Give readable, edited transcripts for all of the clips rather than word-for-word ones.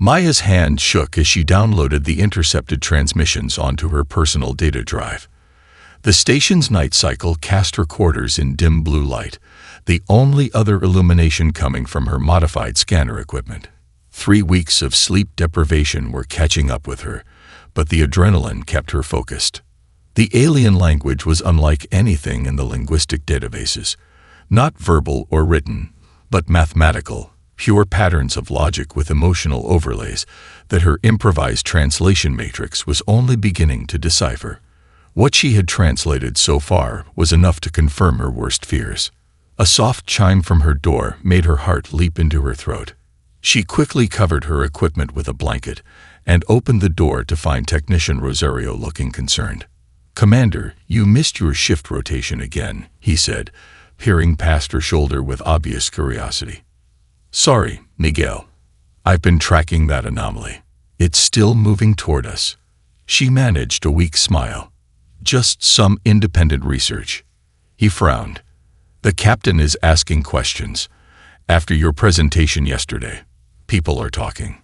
Maya's hand shook as she downloaded the intercepted transmissions onto her personal data drive. The station's night cycle cast her quarters in dim blue light, the only other illumination coming from her modified scanner equipment. 3 weeks of sleep deprivation were catching up with her, but the adrenaline kept her focused. The alien language was unlike anything in the linguistic databases, not verbal or written, but mathematical, pure patterns of logic with emotional overlays that her improvised translation matrix was only beginning to decipher. What she had translated so far was enough to confirm her worst fears. A soft chime from her door made her heart leap into her throat. She quickly covered her equipment with a blanket and opened the door to find Technician Rosario looking concerned. "Commander, you missed your shift rotation again," he said, peering past her shoulder with obvious curiosity. "Sorry, Miguel. I've been tracking that anomaly. It's still moving toward us." She managed a weak smile. "Just some independent research." He frowned. "The captain is asking questions. After your presentation yesterday, people are talking."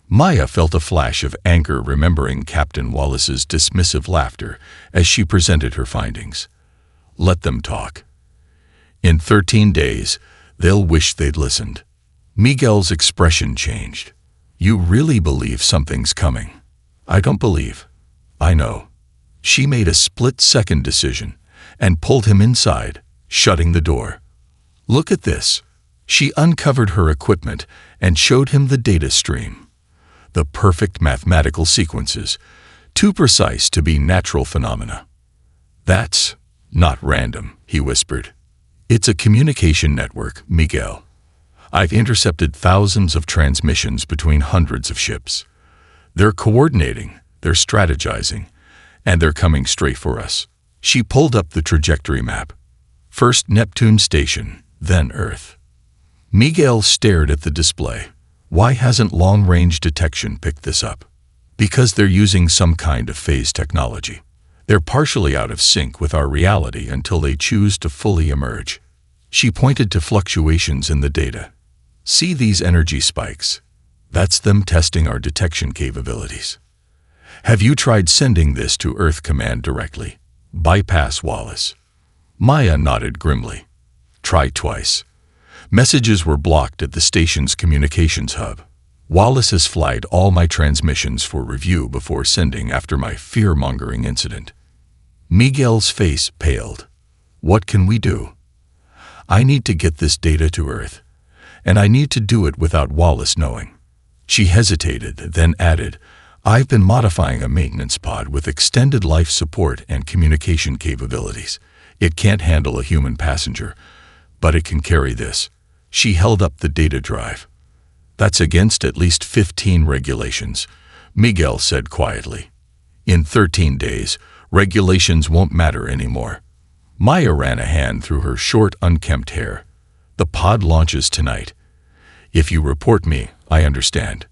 Maya felt a flash of anger remembering Captain Wallace's dismissive laughter as she presented her findings. Let them talk. In 13 days, they'll wish they'd listened. Miguel's expression changed. "You really believe something's coming?" "I don't believe. I know." She made a split-second decision and pulled him inside, shutting the door. "Look at this." She uncovered her equipment and showed him the data stream. The perfect mathematical sequences, too precise to be natural phenomena. "That's not random," he whispered. "It's a communication network, Miguel. I've intercepted thousands of transmissions between hundreds of ships. They're coordinating, they're strategizing, and they're coming straight for us." She pulled up the trajectory map. First Neptune station, then Earth. Miguel stared at the display. Why hasn't long-range detection picked this up? Because they're using some kind of phase technology. They're partially out of sync with our reality until they choose to fully emerge. She pointed to fluctuations in the data. "See these energy spikes? That's them testing our detection capabilities. Have you tried sending this to Earth Command directly? Bypass Wallace." Maya nodded grimly. "Try twice. Messages were blocked at the station's communications hub. Wallace has flagged all my transmissions for review before sending after my fear-mongering incident." Miguel's face paled. "What can we do?" "I need to get this data to Earth, and I need to do it without Wallace knowing." She hesitated, then added, "I've been modifying a maintenance pod with extended life support and communication capabilities. It can't handle a human passenger, but it can carry this." She held up the data drive. "That's against at least 15 regulations," Miguel said quietly. "In 13 days, regulations won't matter anymore." Maya ran a hand through her short, unkempt hair. "The pod launches tonight. If you report me, I understand."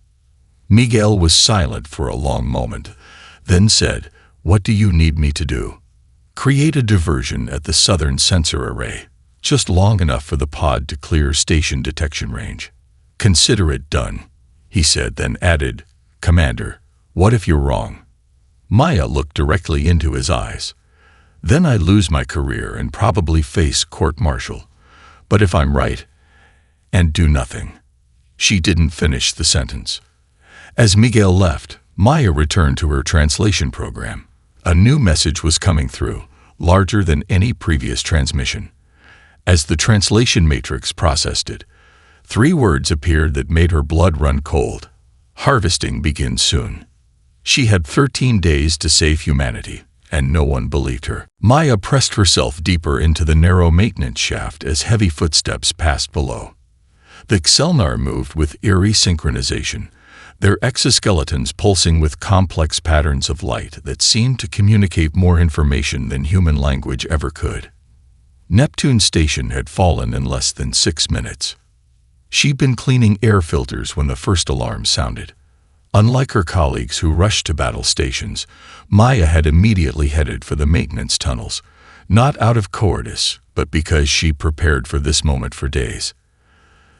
Miguel was silent for a long moment, then said, "What do you need me to do?" "Create a diversion at the southern sensor array, just long enough for the pod to clear station detection range." "Consider it done," he said, then added, "Commander, what if you're wrong?" Maya looked directly into his eyes. "Then I lose my career and probably face court-martial. But if I'm right, and do nothing." She didn't finish the sentence. As Miguel left, Maya returned to her translation program. A new message was coming through, larger than any previous transmission. As the translation matrix processed it, 3 words appeared that made her blood run cold. "Harvesting begins soon." She had 13 days to save humanity, and no one believed her. Maya pressed herself deeper into the narrow maintenance shaft as heavy footsteps passed below. The Xelnar moved with eerie synchronization, their exoskeletons pulsing with complex patterns of light that seemed to communicate more information than human language ever could. Neptune Station had fallen in less than 6 minutes. She'd been cleaning air filters when the first alarm sounded. Unlike her colleagues who rushed to battle stations, Maya had immediately headed for the maintenance tunnels, not out of cowardice, but because she prepared for this moment for days.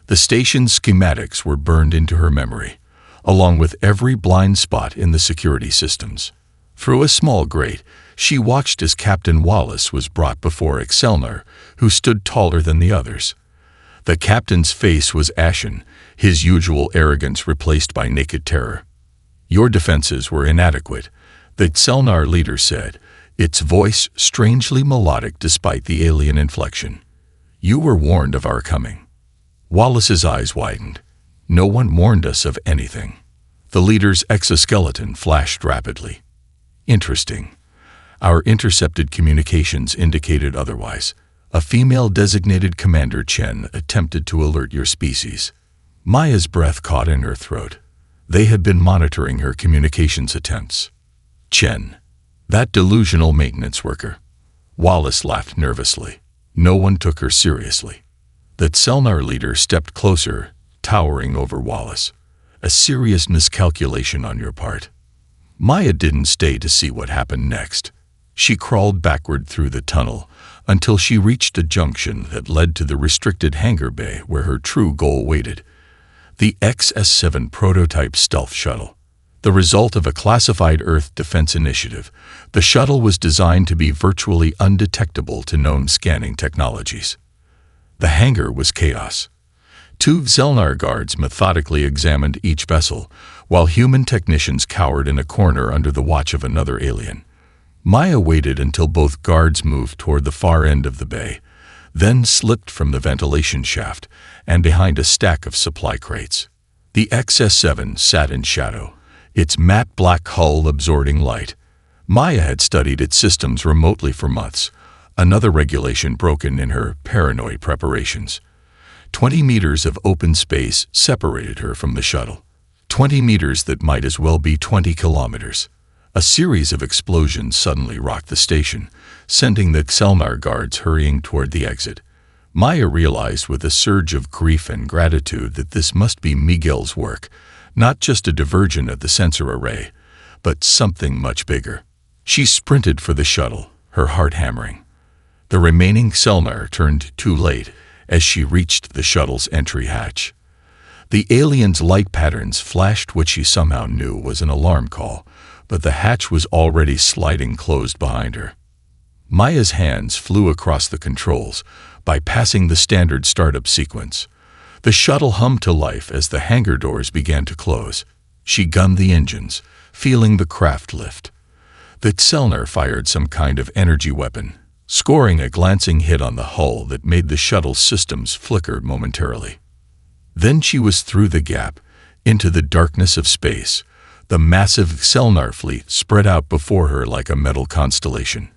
The station's schematics were burned into her memory, along with every blind spot in the security systems. Through a small grate, she watched as Captain Wallace was brought before Excelnar, who stood taller than the others. The captain's face was ashen, his usual arrogance replaced by naked terror. "Your defenses were inadequate," the Excelnar leader said, its voice strangely melodic despite the alien inflection. "You were warned of our coming." Wallace's eyes widened. "No one warned us of anything." The leader's exoskeleton flashed rapidly. "Interesting. Our intercepted communications indicated otherwise. A female designated Commander Chen attempted to alert your species." Maya's breath caught in her throat. They had been monitoring her communications attempts. Chen. That delusional maintenance worker. Wallace laughed nervously. No one took her seriously. The Excelnar leader stepped closer, towering over Wallace. "A serious miscalculation on your part." Maya didn't stay to see what happened next. She crawled backward through the tunnel until she reached a junction that led to the restricted hangar bay where her true goal waited. The XS-7 prototype stealth shuttle. The result of a classified Earth defense initiative, the shuttle was designed to be virtually undetectable to known scanning technologies. The hangar was chaos. Two Xelnar guards methodically examined each vessel, while human technicians cowered in a corner under the watch of another alien. Maya waited until both guards moved toward the far end of the bay, then slipped from the ventilation shaft and behind a stack of supply crates. The XS-7 sat in shadow, its matte black hull absorbing light. Maya had studied its systems remotely for months, another regulation broken in her paranoid preparations. 20 meters of open space separated her from the shuttle. 20 meters that might as well be 20 kilometers. A series of explosions suddenly rocked the station, sending the Xelnar guards hurrying toward the exit. Maya realized with a surge of grief and gratitude that this must be Miguel's work, not just a diversion of the sensor array, but something much bigger. She sprinted for the shuttle, her heart hammering. The remaining Xelnar turned too late as she reached the shuttle's entry hatch. The alien's light patterns flashed what she somehow knew was an alarm call, but the hatch was already sliding closed behind her. Maya's hands flew across the controls, bypassing the standard startup sequence. The shuttle hummed to life as the hangar doors began to close. She gunned the engines, feeling the craft lift. The Xelnar fired some kind of energy weapon, scoring a glancing hit on the hull that made the shuttle's systems flicker momentarily. Then she was through the gap, into the darkness of space. The massive Xelnar fleet spread out before her like a metal constellation.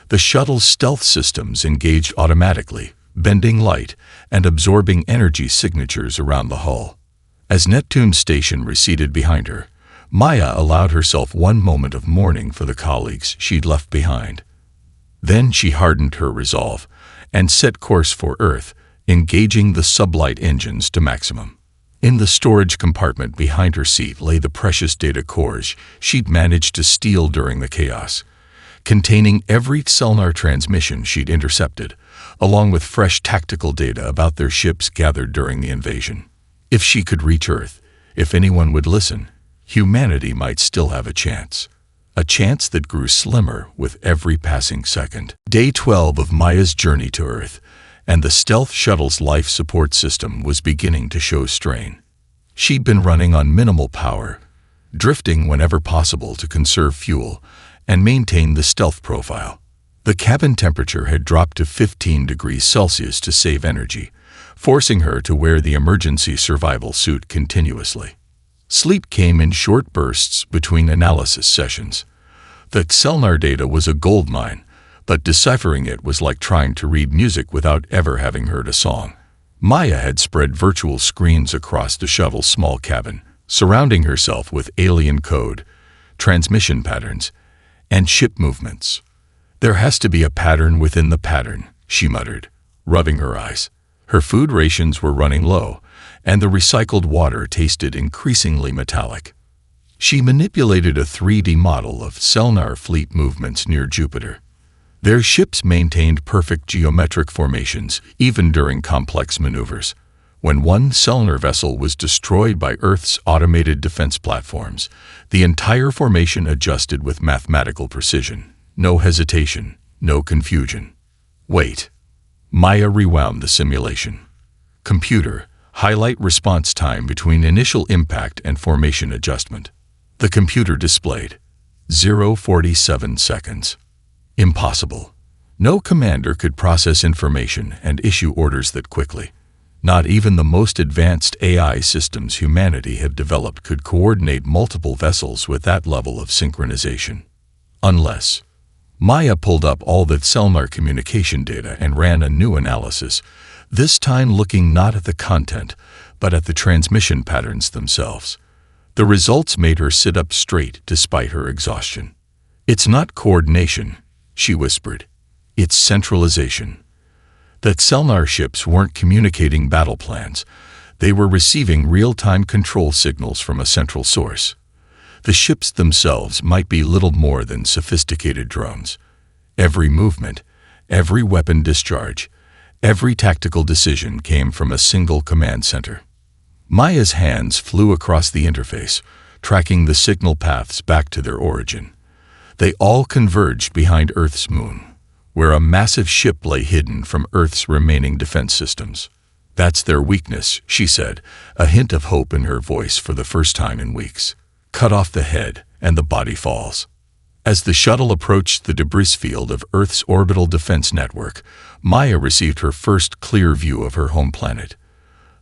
The shuttle's stealth systems engaged automatically, bending light and absorbing energy signatures around the hull. As Neptune's station receded behind her, Maya allowed herself one moment of mourning for the colleagues she'd left behind. Then she hardened her resolve and set course for Earth, engaging the sublight engines to maximum. In the storage compartment behind her seat lay the precious data cores she'd managed to steal during the chaos, containing every Xelnar transmission she'd intercepted, along with fresh tactical data about their ships gathered during the invasion. If she could reach Earth, if anyone would listen, humanity might still have a chance that grew slimmer with every passing second. Day 12 of Maya's journey to Earth, and the stealth shuttle's life support system was beginning to show strain. She'd been running on minimal power, drifting whenever possible to conserve fuel and maintain the stealth profile. The cabin temperature had dropped to 15 degrees Celsius to save energy, forcing her to wear the emergency survival suit continuously. Sleep came in short bursts between analysis sessions. The Xelnar data was a goldmine, but deciphering it was like trying to read music without ever having heard a song. Maya had spread virtual screens across the shuttle's small cabin, surrounding herself with alien code, transmission patterns, and ship movements. "There has to be a pattern within the pattern," she muttered, rubbing her eyes. Her food rations were running low, and the recycled water tasted increasingly metallic. She manipulated a 3D model of Xelnar fleet movements near Jupiter. Their ships maintained perfect geometric formations, even during complex maneuvers. When one Selnar vessel was destroyed by Earth's automated defense platforms, the entire formation adjusted with mathematical precision. No hesitation, no confusion. Wait. Maya rewound the simulation. Computer, highlight response time between initial impact and formation adjustment. The computer displayed 0.47 seconds. Impossible. No commander could process information and issue orders that quickly. Not even the most advanced AI systems humanity had developed could coordinate multiple vessels with that level of synchronization. Unless Maya pulled up all the Selnar communication data and ran a new analysis, this time looking not at the content, but at the transmission patterns themselves. The results made her sit up straight despite her exhaustion. "It's not coordination," she whispered. "It's centralization." That Selnar ships weren't communicating battle plans. They were receiving real-time control signals from a central source. The ships themselves might be little more than sophisticated drones. Every movement, every weapon discharge, every tactical decision came from a single command center. Maya's hands flew across the interface, tracking the signal paths back to their origin. They all converged behind Earth's moon, where a massive ship lay hidden from Earth's remaining defense systems. "That's their weakness," she said, a hint of hope in her voice for the first time in weeks. "Cut off the head, and the body falls." As the shuttle approached the debris field of Earth's orbital defense network, Maya received her first clear view of her home planet.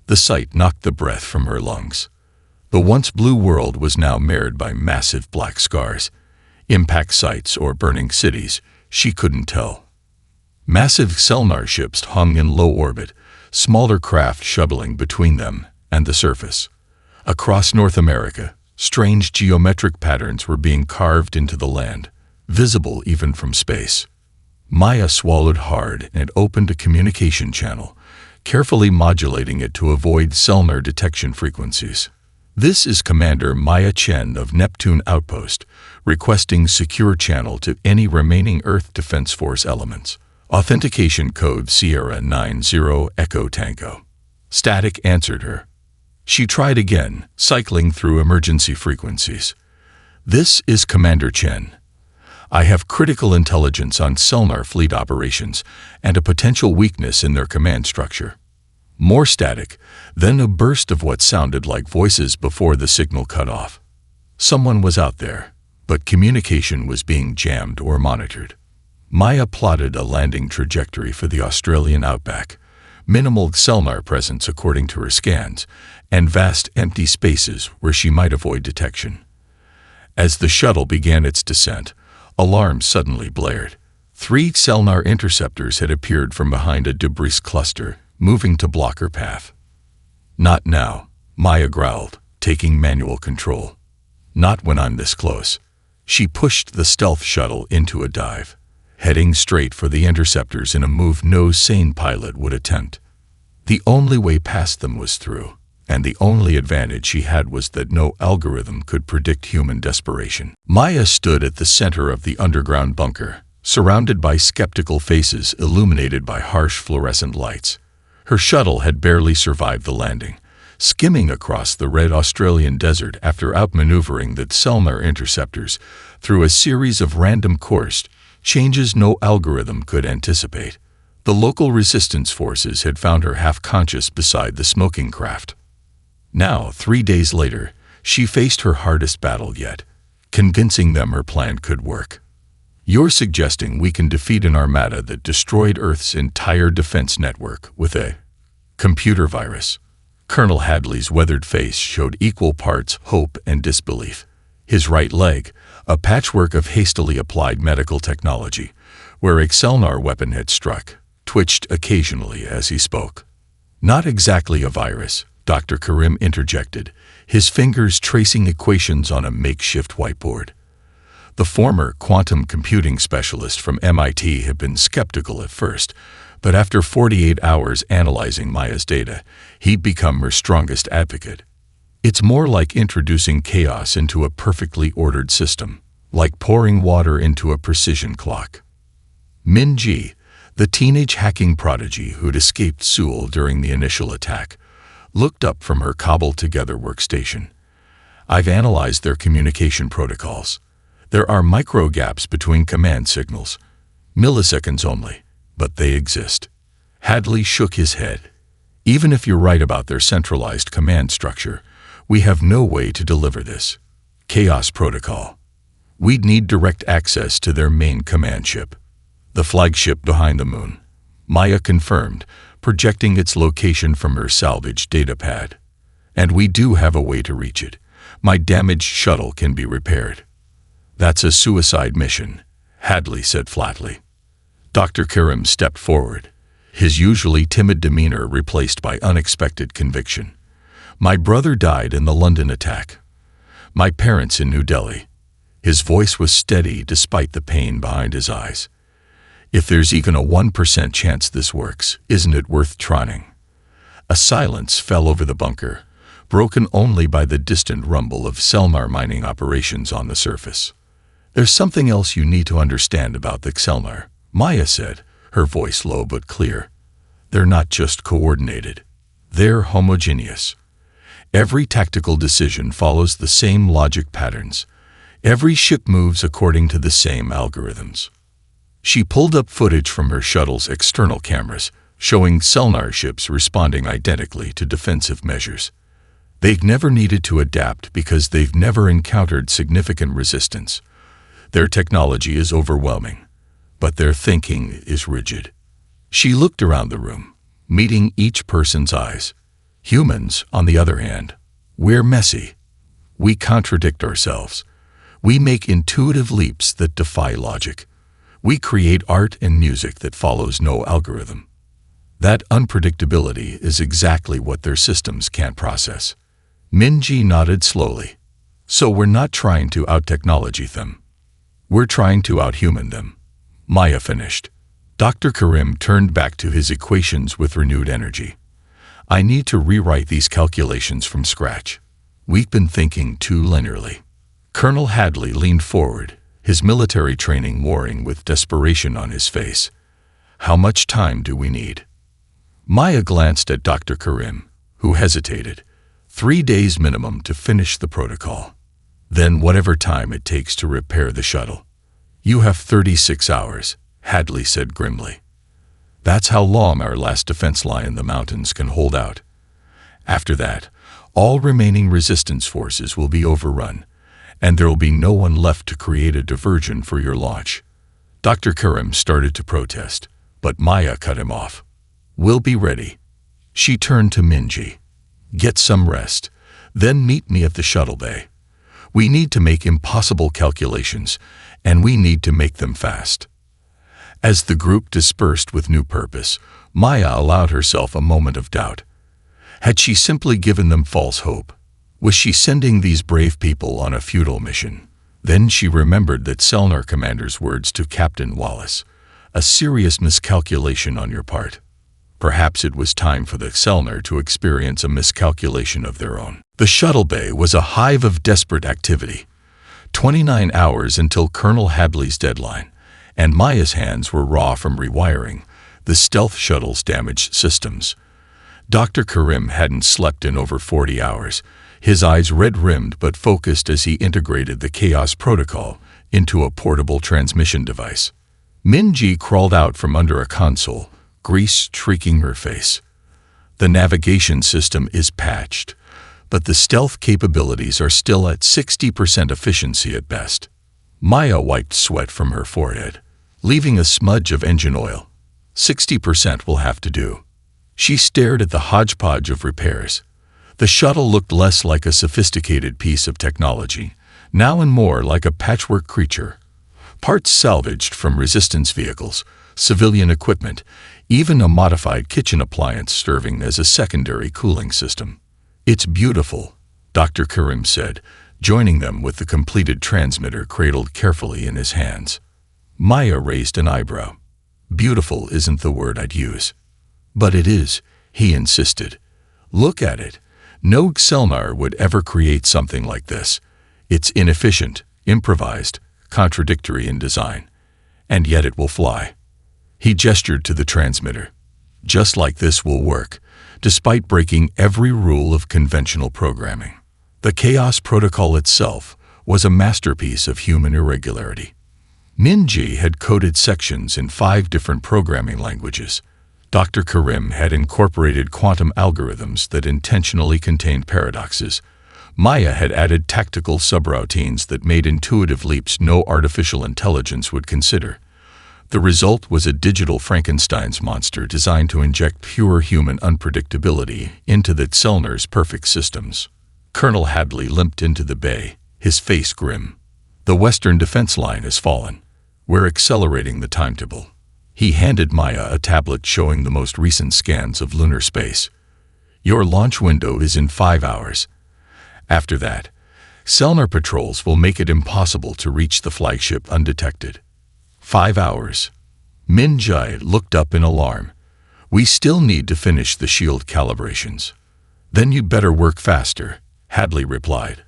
The sight knocked the breath from her lungs. The once blue world was now marred by massive black scars. Impact sites or burning cities, she couldn't tell. Massive Selnar ships hung in low orbit, smaller craft shuttling between them and the surface. Across North America, strange geometric patterns were being carved into the land, visible even from space. Maya swallowed hard and opened a communication channel, carefully modulating it to avoid Selnar detection frequencies. "This is Commander Maya Chen of Neptune Outpost, requesting secure channel to any remaining Earth Defense Force elements. Authentication code Sierra 90 Echo Tango." Static answered her. She tried again, cycling through emergency frequencies. "This is Commander Chen. I have critical intelligence on Selnar fleet operations and a potential weakness in their command structure." More static, then a burst of what sounded like voices before the signal cut off. Someone was out there, but communication was being jammed or monitored. Maya plotted a landing trajectory for the Australian outback, minimal Selnar presence according to her scans, and vast empty spaces where she might avoid detection. As the shuttle began its descent, alarms suddenly blared. 3 Selnar interceptors had appeared from behind a debris cluster, moving to block her path. "Not now," Maya growled, taking manual control. "Not when I'm this close." She pushed the stealth shuttle into a dive, heading straight for the interceptors in a move no sane pilot would attempt. The only way past them was through, and the only advantage she had was that no algorithm could predict human desperation. Maya stood at the center of the underground bunker, surrounded by skeptical faces illuminated by harsh fluorescent lights. Her shuttle had barely survived the landing, skimming across the red Australian desert after outmaneuvering the Selnar interceptors through a series of random course changes no algorithm could anticipate. The local resistance forces had found her half-conscious beside the smoking craft. Now, 3 days later, she faced her hardest battle yet, convincing them her plan could work. "You're suggesting we can defeat an armada that destroyed Earth's entire defense network with a computer virus?" Colonel Hadley's weathered face showed equal parts hope and disbelief. His right leg, a patchwork of hastily applied medical technology, where a Selnar weapon had struck, twitched occasionally as he spoke. "Not exactly a virus," Dr. Karim interjected, his fingers tracing equations on a makeshift whiteboard. The former quantum computing specialist from MIT had been skeptical at first, but after 48 hours analyzing Maya's data, he'd become her strongest advocate. "It's more like introducing chaos into a perfectly ordered system, like pouring water into a precision clock." Binge, the teenage hacking prodigy who'd escaped Seoul during the initial attack, looked up from her cobbled-together workstation. "I've analyzed their communication protocols. There are micro gaps between command signals, milliseconds only, but they exist." Hadley shook his head. "Even if you're right about their centralized command structure, we have no way to deliver this Chaos Protocol. We'd need direct access to their main command ship, the flagship behind the moon," Maya confirmed, projecting its location from her salvaged datapad. "And we do have a way to reach it. My damaged shuttle can be repaired." "That's a suicide mission," Hadley said flatly. Dr. Karim stepped forward, his usually timid demeanor replaced by unexpected conviction. "My brother died in the London attack. My parents in New Delhi." His voice was steady despite the pain behind his eyes. "If there's even a 1% chance this works, isn't it worth trying?" A silence fell over the bunker, broken only by the distant rumble of Selnar mining operations on the surface. "There's something else you need to understand about the Selnar," Maya said, her voice low but clear. "They're not just coordinated. They're homogeneous. Every tactical decision follows the same logic patterns. Every ship moves according to the same algorithms." She pulled up footage from her shuttle's external cameras, showing Selnar ships responding identically to defensive measures. They've never needed to adapt because they've never encountered significant resistance. Their technology is overwhelming, but their thinking is rigid. She looked around the room, meeting each person's eyes. Humans, on the other hand, we're messy. We contradict ourselves. We make intuitive leaps that defy logic. We create art and music that follows no algorithm. That unpredictability is exactly what their systems can't process. Minji nodded slowly. "So we're not trying to out-technology them. We're trying to out-human them," Maya finished. Dr. Karim turned back to his equations with renewed energy. "I need to rewrite these calculations from scratch. We've been thinking too linearly." Colonel Hadley leaned forward, his military training warring with desperation on his face. "How much time do we need?" Maya glanced at Dr. Karim, who hesitated. 3 days minimum to finish the protocol. Then whatever time it takes to repair the shuttle." "You have 36 hours, Hadley said grimly. "That's how long our last defense line in the mountains can hold out. After that, all remaining resistance forces will be overrun, and there will be no one left to create a diversion for your launch." Dr. Karim started to protest, but Maya cut him off. "We'll be ready." She turned to Minji. "Get some rest, then meet me at the shuttle bay. We need to make impossible calculations, and we need to make them fast." As the group dispersed with new purpose, Maya allowed herself a moment of doubt. Had she simply given them false hope? Was she sending these brave people on a futile mission? Then she remembered that Selnar commander's words to Captain Wallace, "A serious miscalculation on your part." Perhaps it was time for the Selnar to experience a miscalculation of their own. The shuttle bay was a hive of desperate activity. 29 hours until Colonel Hadley's deadline, and Maya's hands were raw from rewiring the stealth shuttle's damaged systems. Dr. Karim hadn't slept in over 40 hours, his eyes red-rimmed but focused as he integrated the Chaos Protocol into a portable transmission device. Minji crawled out from under a console, grease streaking her face. The navigation system is patched, but the stealth capabilities are still at 60% efficiency at best. Maya wiped sweat from her forehead, leaving a smudge of engine oil. 60% will have to do. She stared at the hodgepodge of repairs. The shuttle looked less like a sophisticated piece of technology, now and more like a patchwork creature. Parts salvaged from resistance vehicles, civilian equipment, even a modified kitchen appliance serving as a secondary cooling system. "It's beautiful," Dr. Karim said, joining them with the completed transmitter cradled carefully in his hands. Maya raised an eyebrow. "Beautiful isn't the word I'd use." "But it is," he insisted. "Look at it. No Selnar would ever create something like this. It's inefficient, improvised, contradictory in design. And yet it will fly." He gestured to the transmitter. "Just like this will work. despite breaking every rule of conventional programming. The Chaos Protocol itself was a masterpiece of human irregularity. Binge had coded sections in 5 different programming languages. Dr. Karim had incorporated quantum algorithms that intentionally contained paradoxes. Maya had added tactical subroutines that made intuitive leaps no artificial intelligence would consider. The result was a digital Frankenstein's monster designed to inject pure human unpredictability into the Selner's perfect systems. Colonel Hadley limped into the bay, his face grim. The Western defense line has fallen. We're accelerating the timetable. He handed Maya a tablet showing the most recent scans of lunar space. Your launch window is in 5 hours. After that, Selner patrols will make it impossible to reach the flagship undetected. 5 hours. Binge looked up in alarm. We still need to finish the shield calibrations. Then you better work faster, Hadley replied,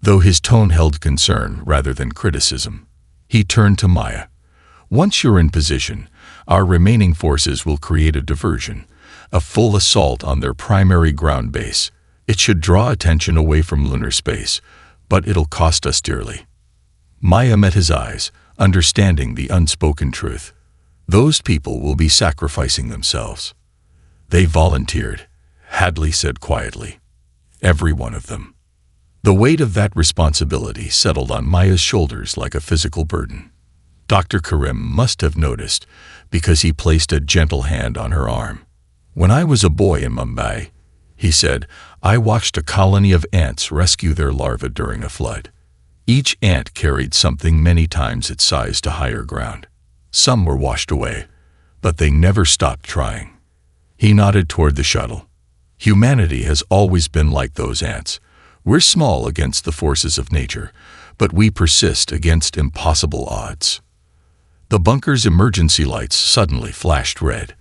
though his tone held concern rather than criticism. He turned to Maya. Once you're in position, our remaining forces will create a diversion, a full assault on their primary ground base. It should draw attention away from lunar space, but it'll cost us dearly. Maya met his eyes, understanding the unspoken truth. Those people will be sacrificing themselves. They volunteered, Hadley said quietly. Every one of them. The weight of that responsibility settled on Maya's shoulders like a physical burden. Dr. Karim must have noticed, because he placed a gentle hand on her arm. When I was a boy in Mumbai, he said, I watched a colony of ants rescue their larvae during a flood. Each ant carried something many times its size to higher ground. Some were washed away, but they never stopped trying. He nodded toward the shuttle. Humanity has always been like those ants. We're small against the forces of nature, but we persist against impossible odds. The bunker's emergency lights suddenly flashed red.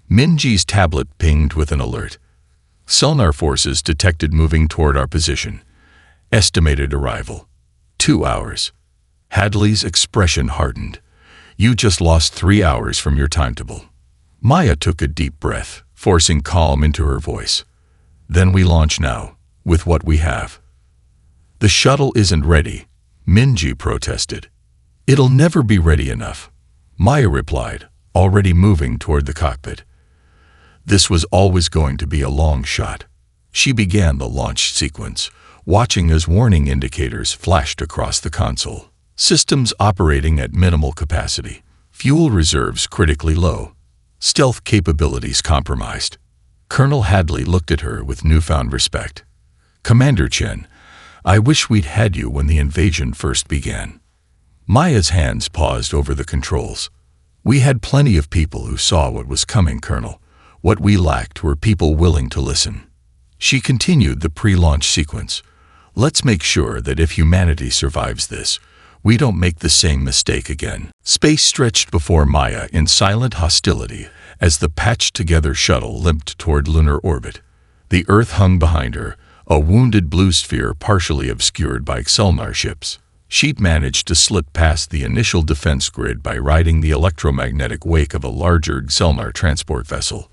Binge's tablet pinged with an alert. Selnar forces detected moving toward our position. Estimated arrival. 2 hours. Hadley's expression hardened. You just lost 3 hours from your timetable. Maya took a deep breath, forcing calm into her voice. Then we launch now, with what we have. The shuttle isn't ready, Binge protested. It'll never be ready enough, Maya replied, already moving toward the cockpit. This was always going to be a long shot. She began the launch sequence, watching as warning indicators flashed across the console. Systems operating at minimal capacity, fuel reserves critically low, stealth capabilities compromised. Colonel Hadley looked at her with newfound respect. Commander Chen, I wish we'd had you when the invasion first began. Maya's hands paused over the controls. We had plenty of people who saw what was coming, Colonel. What we lacked were people willing to listen. She continued the pre-launch sequence. Let's make sure that if humanity survives this, we don't make the same mistake again. Space stretched before Maya in silent hostility as the patched-together shuttle limped toward lunar orbit. The Earth hung behind her, a wounded blue sphere partially obscured by Selnar ships. She'd managed to slip past the initial defense grid by riding the electromagnetic wake of a larger Selnar transport vessel,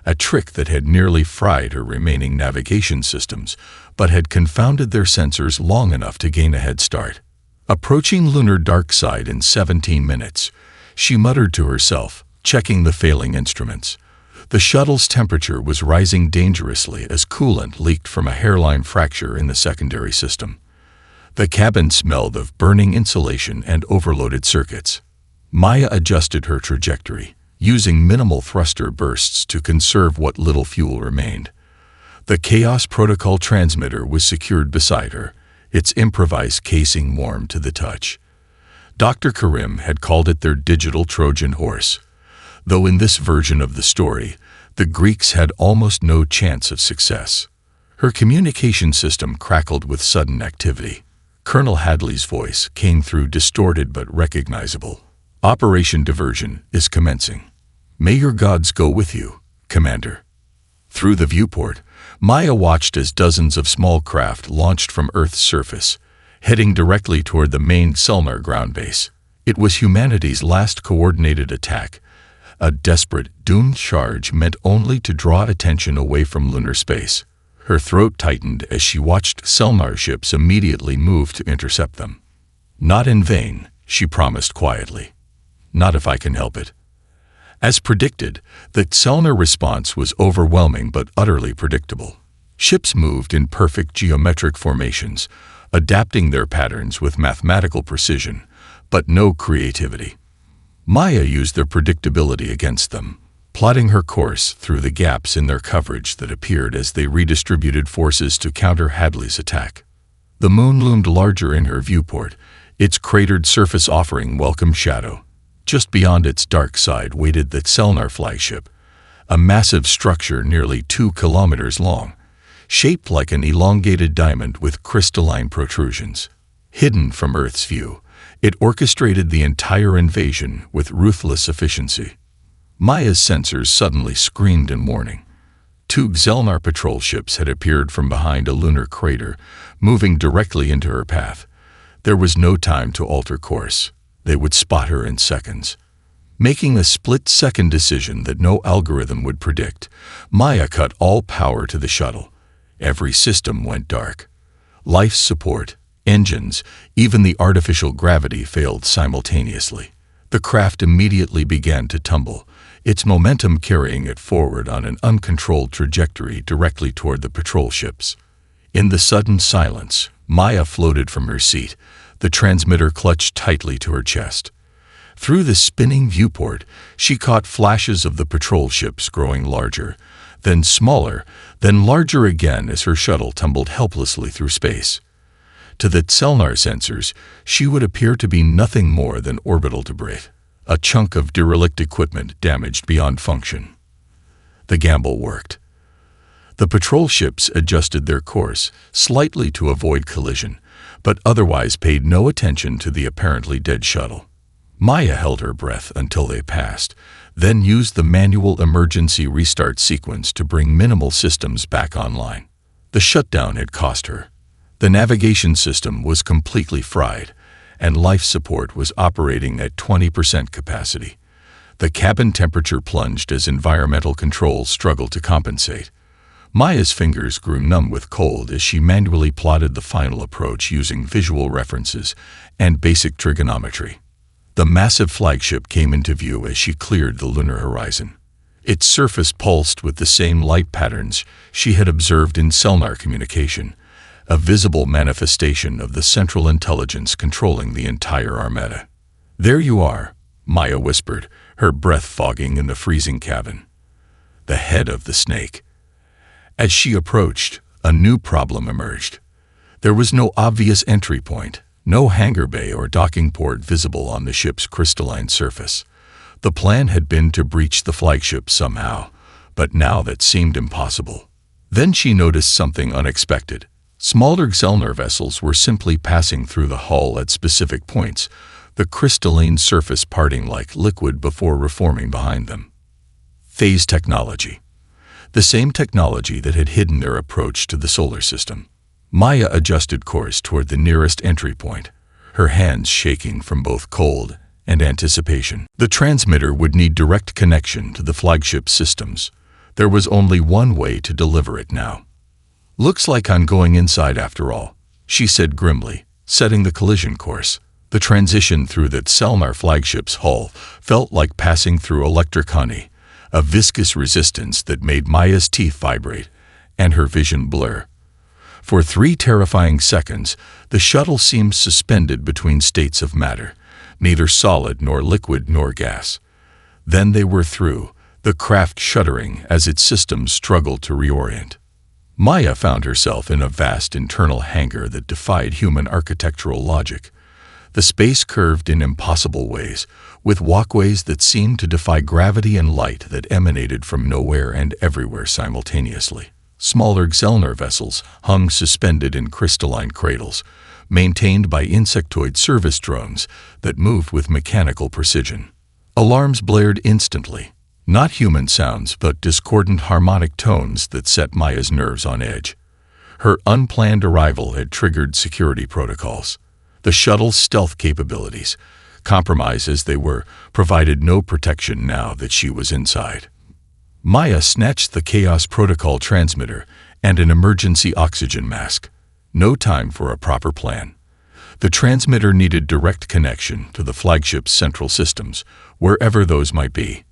a trick that had nearly fried her remaining navigation systems, but had confounded their sensors long enough to gain a head start. Approaching lunar dark side in 17 minutes, she muttered to herself, checking the failing instruments. The shuttle's temperature was rising dangerously as coolant leaked from a hairline fracture in the secondary system. The cabin smelled of burning insulation and overloaded circuits. Maya adjusted her trajectory, using minimal thruster bursts to conserve what little fuel remained. The Chaos Protocol transmitter was secured beside her, its improvised casing warm to the touch. Dr. Karim had called it their digital Trojan horse, though in this version of the story, the Greeks had almost no chance of success. Her communication system crackled with sudden activity. Colonel Hadley's voice came through distorted but recognizable. Operation Diversion is commencing. May your gods go with you, Commander. Through the viewport, Maya watched as dozens of small craft launched from Earth's surface, heading directly toward the main Selnar ground base. It was humanity's last coordinated attack, a desperate, doomed charge meant only to draw attention away from lunar space. Her throat tightened as she watched Selnar ships immediately move to intercept them. "Not in vain," she promised quietly. "Not if I can help it." As predicted, the Selnar response was overwhelming but utterly predictable. Ships moved in perfect geometric formations, adapting their patterns with mathematical precision, but no creativity. Maya used their predictability against them, plotting her course through the gaps in their coverage that appeared as they redistributed forces to counter Hadley's attack. The moon loomed larger in her viewport, its cratered surface offering welcome shadow. Just beyond its dark side waited the Selnar flagship, a massive structure nearly 2 kilometers long, shaped like an elongated diamond with crystalline protrusions. Hidden from Earth's view, it orchestrated the entire invasion with ruthless efficiency. Maya's sensors suddenly screamed in warning. 2 Selnar patrol ships had appeared from behind a lunar crater, moving directly into her path. There was no time to alter course. They would spot her in seconds. Making a split-second decision that no algorithm would predict, Maya cut all power to the shuttle. Every system went dark. Life support, engines, even the artificial gravity failed simultaneously. The craft immediately began to tumble, its momentum carrying it forward on an uncontrolled trajectory directly toward the patrol ships. In the sudden silence, Maya floated from her seat, the transmitter clutched tightly to her chest. Through the spinning viewport, she caught flashes of the patrol ships growing larger, then smaller, then larger again as her shuttle tumbled helplessly through space. To the Selnar sensors, she would appear to be nothing more than orbital debris, a chunk of derelict equipment damaged beyond function. The gamble worked. The patrol ships adjusted their course slightly to avoid collision, but otherwise paid no attention to the apparently dead shuttle. Maya held her breath until they passed, then used the manual emergency restart sequence to bring minimal systems back online. The shutdown had cost her. The navigation system was completely fried, and life support was operating at 20% capacity. The cabin temperature plunged as environmental controls struggled to compensate. Maya's fingers grew numb with cold as she manually plotted the final approach using visual references and basic trigonometry. The massive flagship came into view as she cleared the lunar horizon. Its surface pulsed with the same light patterns she had observed in Selnar communication, a visible manifestation of the central intelligence controlling the entire Armada. "There you are," Maya whispered, her breath fogging in the freezing cabin. The head of the snake. As she approached, a new problem emerged. There was no obvious entry point, no hangar bay or docking port visible on the ship's crystalline surface. The plan had been to breach the flagship somehow, but now that seemed impossible. Then she noticed something unexpected. Smaller Selnar vessels were simply passing through the hull at specific points, the crystalline surface parting like liquid before reforming behind them. Phase technology. The same technology that had hidden their approach to the solar system. Maya adjusted course toward the nearest entry point, her hands shaking from both cold and anticipation. The transmitter would need direct connection to the flagship systems. There was only one way to deliver it now. "Looks like I'm going inside after all," she said grimly, setting the collision course. The transition through that Selnar flagship's hull felt like passing through electric honey, a viscous resistance that made Maya's teeth vibrate and her vision blur. For 3 terrifying seconds, the shuttle seemed suspended between states of matter, neither solid nor liquid nor gas. Then they were through, the craft shuddering as its systems struggled to reorient. Maya found herself in a vast internal hangar that defied human architectural logic. The space curved in impossible ways, with walkways that seemed to defy gravity and light that emanated from nowhere and everywhere simultaneously. Smaller Selnar vessels hung suspended in crystalline cradles, maintained by insectoid service drones that moved with mechanical precision. Alarms blared instantly, not human sounds but discordant harmonic tones that set Maya's nerves on edge. Her unplanned arrival had triggered security protocols. The shuttle's stealth capabilities, compromised as they were, provided no protection now that she was inside. Maya snatched the Chaos Protocol transmitter and an emergency oxygen mask. No time for a proper plan. The transmitter needed direct connection to the flagship's central systems, wherever those might be.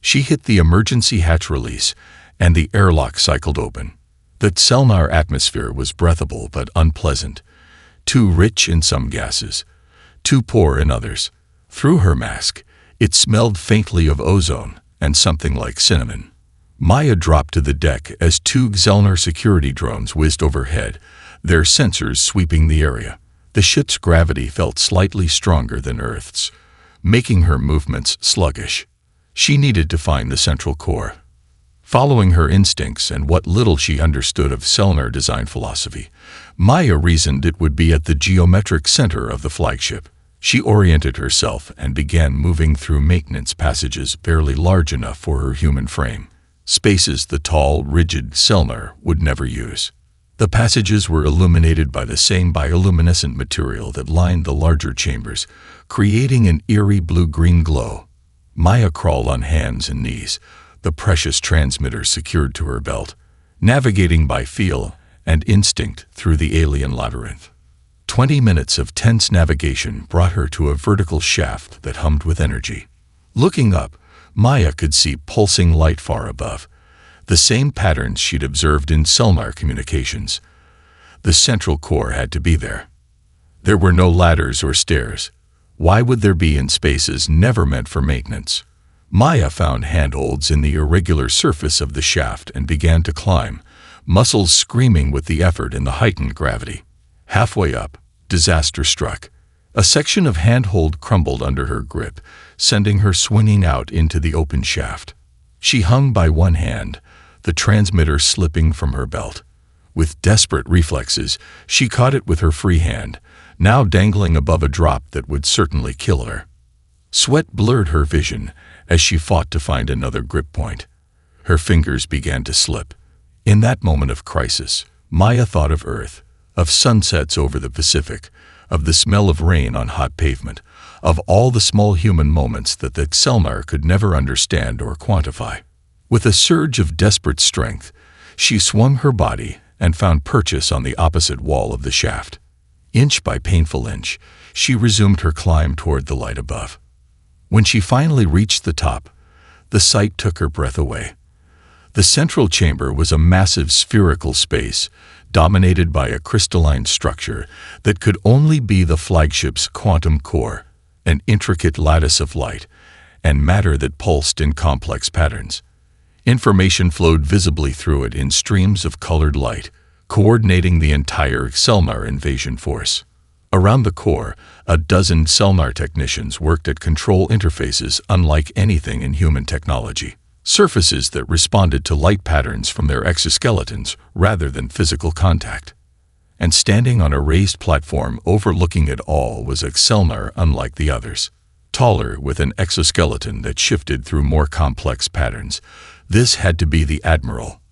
She hit the emergency hatch release, and the airlock cycled open. The Selnar atmosphere was breathable but unpleasant, too rich in some gases, too poor in others. Through her mask, it smelled faintly of ozone and something like cinnamon. Maya dropped to the deck as two Xelnar security drones whizzed overhead, their sensors sweeping the area. The ship's gravity felt slightly stronger than Earth's, making her movements sluggish. She needed to find the central core. Following her instincts and what little she understood of Selnar design philosophy, Maya reasoned it would be at the geometric center of the flagship. She oriented herself and began moving through maintenance passages barely large enough for her human frame, spaces the tall, rigid Selnar would never use. The passages were illuminated by the same bioluminescent material that lined the larger chambers, creating an eerie blue-green glow. Maya crawled on hands and knees, the precious transmitter secured to her belt, navigating by feel and instinct through the alien labyrinth. 20 minutes of tense navigation brought her to a vertical shaft that hummed with energy. Looking up, Maya could see pulsing light far above, the same patterns she'd observed in Selnar communications. The central core had to be there. There were no ladders or stairs. Why would there be in spaces never meant for maintenance? Maya found handholds in the irregular surface of the shaft and began to climb, muscles screaming with the effort and the heightened gravity. Halfway up, disaster struck. A section of handhold crumbled under her grip, sending her swinging out into the open shaft. She hung by one hand, the transmitter slipping from her belt. With desperate reflexes, she caught it with her free hand, now dangling above a drop that would certainly kill her. Sweat blurred her vision as she fought to find another grip point. Her fingers began to slip. In that moment of crisis, Maya thought of Earth, of sunsets over the Pacific, of the smell of rain on hot pavement, of all the small human moments that the Selnar could never understand or quantify. With a surge of desperate strength, she swung her body and found purchase on the opposite wall of the shaft. Inch by painful inch, she resumed her climb toward the light above. When she finally reached the top, the sight took her breath away. The central chamber was a massive spherical space, dominated by a crystalline structure that could only be the flagship's quantum core, an intricate lattice of light and matter that pulsed in complex patterns. Information flowed visibly through it in streams of colored light, coordinating the entire Selnar invasion force. Around the core, a dozen Selnar technicians worked at control interfaces unlike anything in human technology, surfaces that responded to light patterns from their exoskeletons rather than physical contact. And standing on a raised platform overlooking it all was a Selnar unlike the others, taller with an exoskeleton that shifted through more complex patterns. This had to be the Admiral,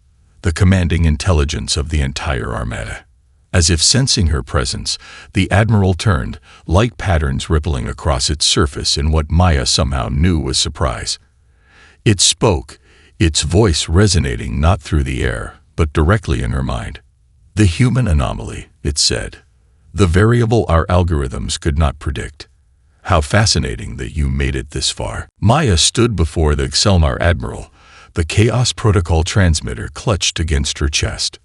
the commanding intelligence of the entire Armada. As if sensing her presence, the Admiral turned, light patterns rippling across its surface in what Maya somehow knew was surprise. It spoke, its voice resonating not through the air, but directly in her mind. "The human anomaly," it said. "The variable our algorithms could not predict. How fascinating that you made it this far." Maya stood before the Selnar Admiral, the Chaos Protocol transmitter clutched against her chest.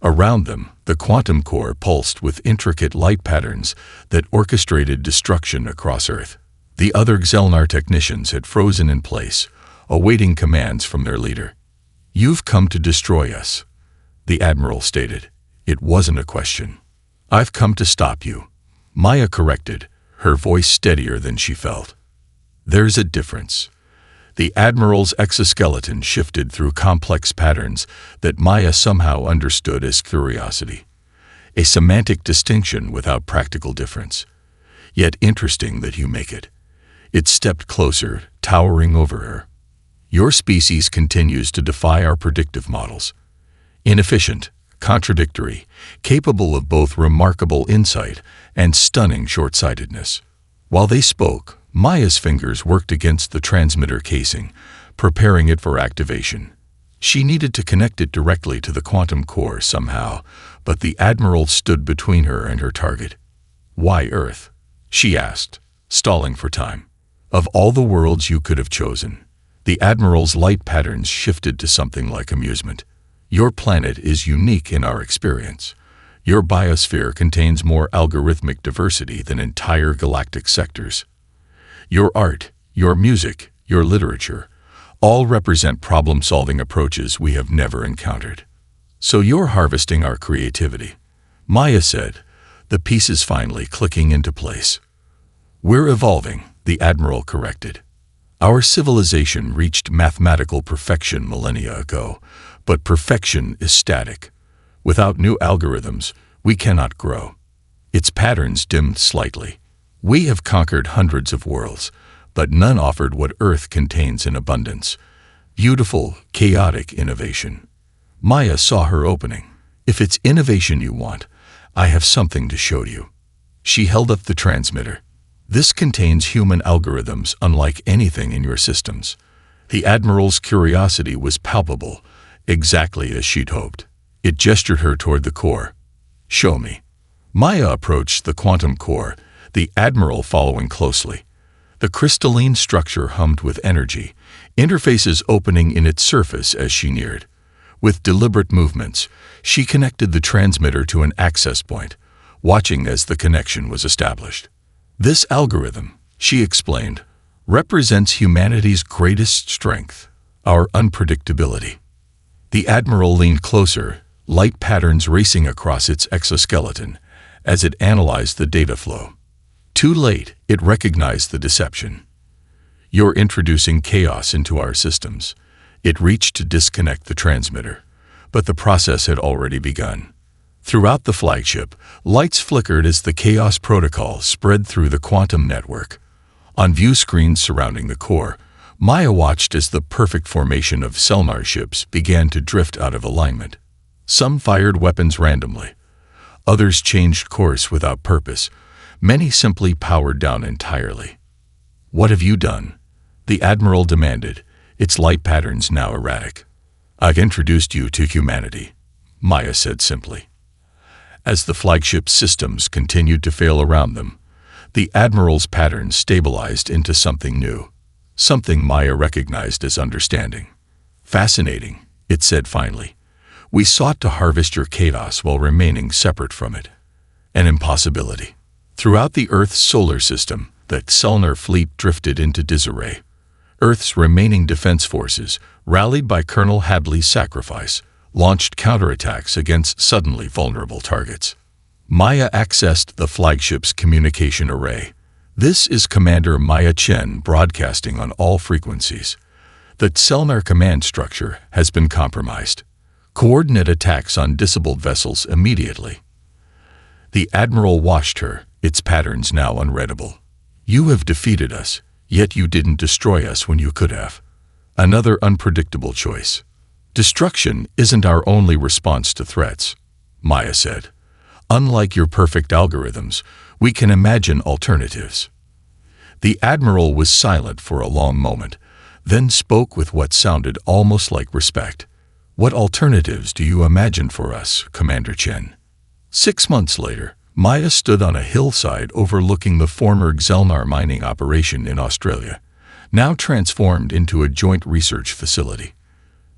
Around them, the quantum core pulsed with intricate light patterns that orchestrated destruction across Earth. The other Xelnar technicians had frozen in place, awaiting commands from their leader. "You've come to destroy us," the Admiral stated. It wasn't a question. "I've come to stop you," Maya corrected, her voice steadier than she felt. "There's a difference." The Admiral's exoskeleton shifted through complex patterns that Maya somehow understood as curiosity. A semantic distinction without practical difference. Yet interesting that you make it. It stepped closer, towering over her. "Your species continues to defy our predictive models. Inefficient, contradictory, capable of both remarkable insight and stunning short-sightedness. While they spoke, Maya's fingers worked against the transmitter casing, preparing it for activation. She needed to connect it directly to the quantum core somehow, but the Admiral stood between her and her target. "Why Earth?" she asked, stalling for time. "Of all the worlds you could have chosen." The Admiral's light patterns shifted to something like amusement. "Your planet is unique in our experience. Your biosphere contains more algorithmic diversity than entire galactic sectors. Your art, your music, your literature, all represent problem-solving approaches we have never encountered. So you're harvesting our creativity," Maya said, the pieces finally clicking into place. "We're evolving," the Admiral corrected. "Our civilization reached mathematical perfection millennia ago, but perfection is static. Without new algorithms, we cannot grow." Its patterns dimmed slightly. "We have conquered hundreds of worlds, but none offered what Earth contains in abundance. Beautiful, chaotic innovation." Maya saw her opening. "If it's innovation you want, I have something to show you." She held up the transmitter. "This contains human algorithms unlike anything in your systems." The Admiral's curiosity was palpable, exactly as she'd hoped. It gestured her toward the core. "Show me." Maya approached the quantum core, the Admiral following closely. The crystalline structure hummed with energy, interfaces opening in its surface as she neared. With deliberate movements, she connected the transmitter to an access point, watching as the connection was established. "This algorithm," she explained, "represents humanity's greatest strength, our unpredictability." The Admiral leaned closer, light patterns racing across its exoskeleton as it analyzed the data flow. Too late, it recognized the deception. "You're introducing chaos into our systems." It reached to disconnect the transmitter, but the process had already begun. Throughout the flagship, lights flickered as the chaos protocol spread through the quantum network. On view screens surrounding the core, Maya watched as the perfect formation of Selnar ships began to drift out of alignment. Some fired weapons randomly. Others changed course without purpose. Many simply powered down entirely. "What have you done?" the Admiral demanded, its light patterns now erratic. "I've introduced you to humanity," Maya said simply. As the flagship's systems continued to fail around them, the Admiral's patterns stabilized into something new, something Maya recognized as understanding. "Fascinating," it said finally. "We sought to harvest your chaos while remaining separate from it. An impossibility." Throughout the Earth's solar system, the Selnar fleet drifted into disarray. Earth's remaining defense forces, rallied by Colonel Hadley's sacrifice, launched counterattacks against suddenly vulnerable targets. Maya accessed the flagship's communication array. "This is Commander Maya Chen broadcasting on all frequencies. The Selnar command structure has been compromised. Coordinate attacks on disabled vessels immediately." The Admiral watched her, its patterns now unreadable. "You have defeated us, yet you didn't destroy us when you could have." Another unpredictable choice. "Destruction isn't our only response to threats," Maya said. "Unlike your perfect algorithms, we can imagine alternatives." The Admiral was silent for a long moment, then spoke with what sounded almost like respect. "What alternatives do you imagine for us, Commander Chen?" 6 months later, Maya stood on a hillside overlooking the former Xelnar mining operation in Australia, now transformed into a joint research facility.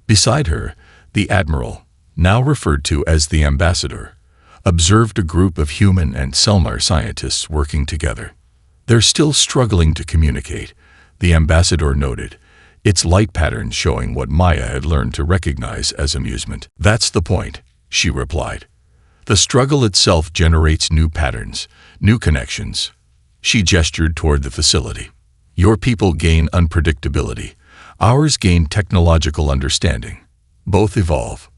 Beside her, the Admiral, now referred to as the Ambassador, observed a group of human and Selnar scientists working together. "They're still struggling to communicate," the Ambassador noted, its light patterns showing what Maya had learned to recognize as amusement. "That's the point," she replied. "The struggle itself generates new patterns, new connections." She gestured toward the facility. "Your people gain unpredictability. Ours gain technological understanding. Both evolve."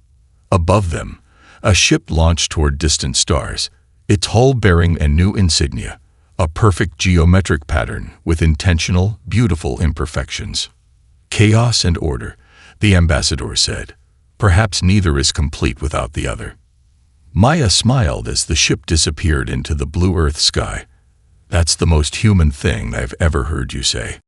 Above them, a ship launched toward distant stars, its hull bearing a new insignia, a perfect geometric pattern with intentional, beautiful imperfections. "Chaos and order," the Ambassador said. "Perhaps neither is complete without the other." Maya smiled as the ship disappeared into the blue Earth sky. That's the most human thing I've ever heard you say.